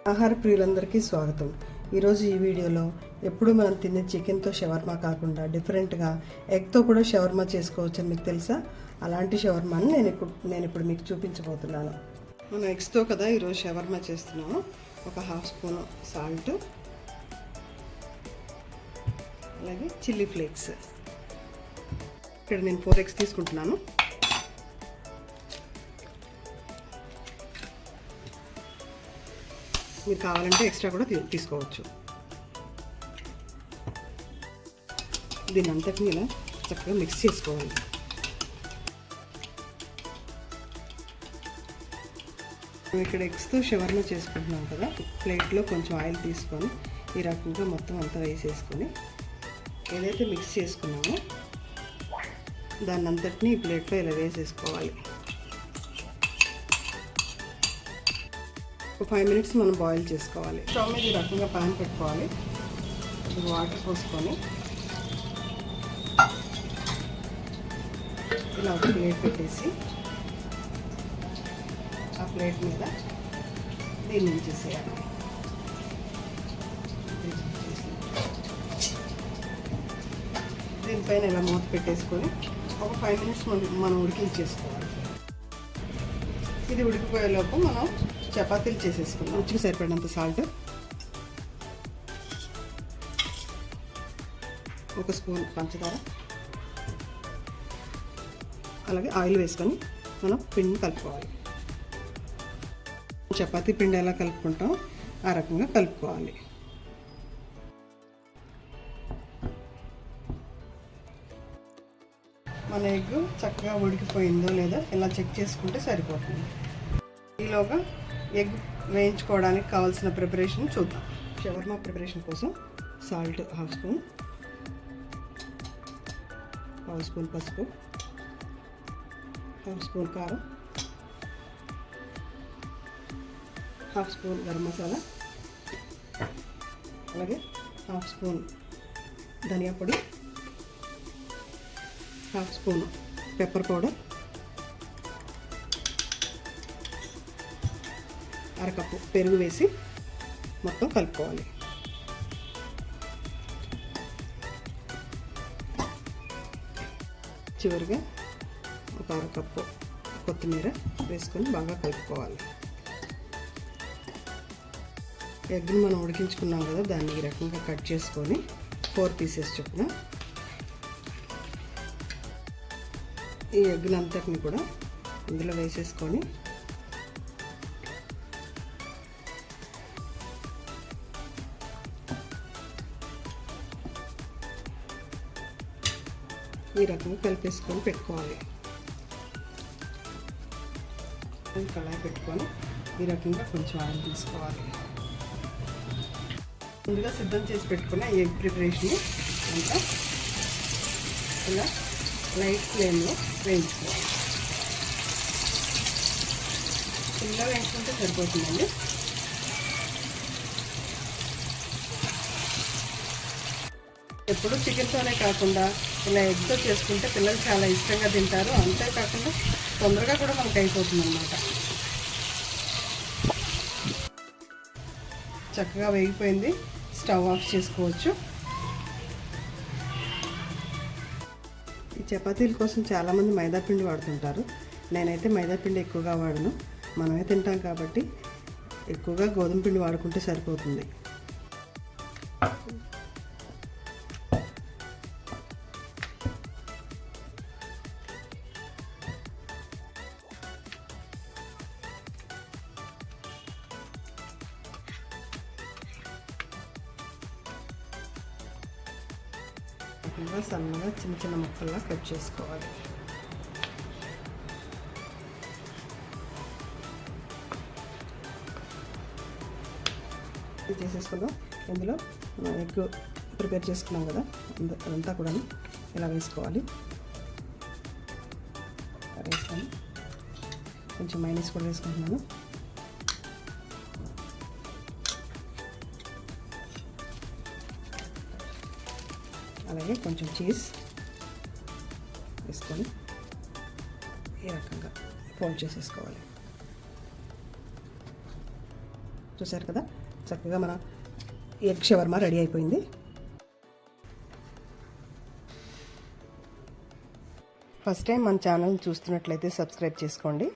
ఆహార ప్రియులందరికీ స్వాగతం. ఈరోజు ఈ వీడియోలో ఎప్పుడు మనం తినే చికెన్తో షవర్మా కాకుండా డిఫరెంట్గా ఎగ్తో కూడా షవర్మా చేసుకోవచ్చని మీకు తెలుసా? అలాంటి షవర్మాని నేను ఇప్పుడు మీకు చూపించబోతున్నాను. మనం ఎగ్స్తో కదా ఈరోజు షవర్మా చేస్తున్నాము. ఒక హాఫ్ స్పూన్ సాల్ట్, అలాగే చిల్లీ ఫ్లేక్స్. ఇక్కడ నేను 4 ఎగ్స్ తీసుకుంటున్నాను. మీరు కావాలంటే ఎక్స్ట్రా కూడా తీసుకోవచ్చు. దీని అంతటిని ఇలా చక్కగా మిక్స్ చేసుకోవాలి. మేము ఇక్కడ ఎగ్స్తో షవర్మా చేసుకుంటున్నాం కదా, ప్లేట్లో కొంచెం ఆయిల్ తీసుకొని ఈ రకంగా మొత్తం అంతా వేసేసుకొని ఏదైతే మిక్స్ చేసుకున్నామో దాన్ని అంతటిని ఈ ప్లేట్లో ఇలా వేసేసుకోవాలి. ఒక 5 మినిట్స్ మనం బాయిల్ చేసుకోవాలి. స్టవ్ మీద ఈ రకంగా పాన్ పెట్టుకోవాలి. వాటర్ పోసుకొని ఇలా ఒక ప్లేట్ పెట్టేసి ఆ ప్లేట్ మీద దీన్ని ఉంచేసేయాలి. దీనిపైన ఇలా మూత పెట్టేసుకొని ఒక 5 మినిట్స్ మనం ఉడికించేసుకోవాలి. ఇది ఉడికిపోయేలోపు మనం చపాతీలు చేసేసుకుందాం. రుచికి సరిపడినంత సాల్ట్, 1 స్పూన్ పంచదార, అలాగే ఆయిల్ వేసుకొని మనం పిండిని కలుపుకోవాలి. చపాతీ పిండి ఎలా కలుపుకుంటాం ఆ రకంగా కలుపుకోవాలి. మన ఎగ్ చక్కగా ఉడికిపోయిందో లేదో ఇలా చెక్ చేసుకుంటే సరిపోతుంది. ఈలోగా ఎగ్ వేయించుకోవడానికి కావాల్సిన ప్రిపరేషన్ చూద్దాం. షవర్మా ప్రిపరేషన్ కోసం సాల్ట్ హాఫ్ స్పూన్, పావు స్పూన్ పసుపు, హాఫ్ స్పూన్ కారం, హాఫ్ స్పూన్ గరం మసాలా, అలాగే హాఫ్ స్పూన్ ధనియా పొడి, హాఫ్ స్పూన్ పెప్పర్ పౌడర్, అరకప్పు పెరుగు వేసి మొత్తం కలుపుకోవాలి. చివరిగా ఒక అరకప్పు కొత్తిమీర వేసుకొని బాగా కలుపుకోవాలి. ఎగ్ని మనం ఉడికించుకున్నాం కదా, దాన్ని ఈ రకంగా కట్ చేసుకొని 4 పీసెస్ చొప్పున ఈ ఎగ్లంతటిని కూడా ఇందులో వేసేసుకొని ఈ రకంగా కలిపేసుకొని పెట్టుకోవాలి. కళాయి పెట్టుకొని ఈ రకంగా కొంచెం ఆయిల్ తీసుకోవాలి. ముందుగా సిద్ధం చేసి పెట్టుకున్న ఎగ్ ప్రిపరేషన్ అంతా ఇలా లైట్ ఫ్లేమ్లో వేయించుకోవాలి. ఇలా వేయించుకుంటే సరిపోతుందండి. ఎప్పుడు చికెన్తోనే కాకుండా ఇలా ఎగ్తో చేసుకుంటే పిల్లలు చాలా ఇష్టంగా తింటారు. అంతేకాకుండా తొందరగా కూడా మనకు అయిపోతుంది అన్నమాట. చక్కగా వేగిపోయింది. స్టవ్ ఆఫ్ చేసుకోవచ్చు. ఈ చపాతీల కోసం చాలామంది మైదాపిండి వాడుతుంటారు. నేనైతే మైదాపిండి ఎక్కువగా వాడను. మనమే తింటాం కాబట్టి ఎక్కువగా గోధుమ పిండి వాడుకుంటే సరిపోతుంది. సన్నగా చిన్న చిన్న ముక్కల్లా కట్ చేసుకోవాలి. ఇది చేసేసుకుందాం. ఇందులో ఎగ్ ప్రిపేర్ చేసుకున్నాం కదా, అదంతా కూడా ఇలా వేసుకోవాలి. వేస్తాను. కొంచెం మైనస్ కూడా వేసుకుంటున్నాను. అలాగే కొంచెం చీజ్ వేసుకొని ఈ రకంగా ఫోల్డ్ చేసేసుకోవాలి. చూసారు కదా, చక్కగా మన ఎగ్ షవర్మా రెడీ అయిపోయింది. ఫస్ట్ టైం మన ఛానల్ చూస్తున్నట్లయితే సబ్స్క్రైబ్ చేసుకోండి.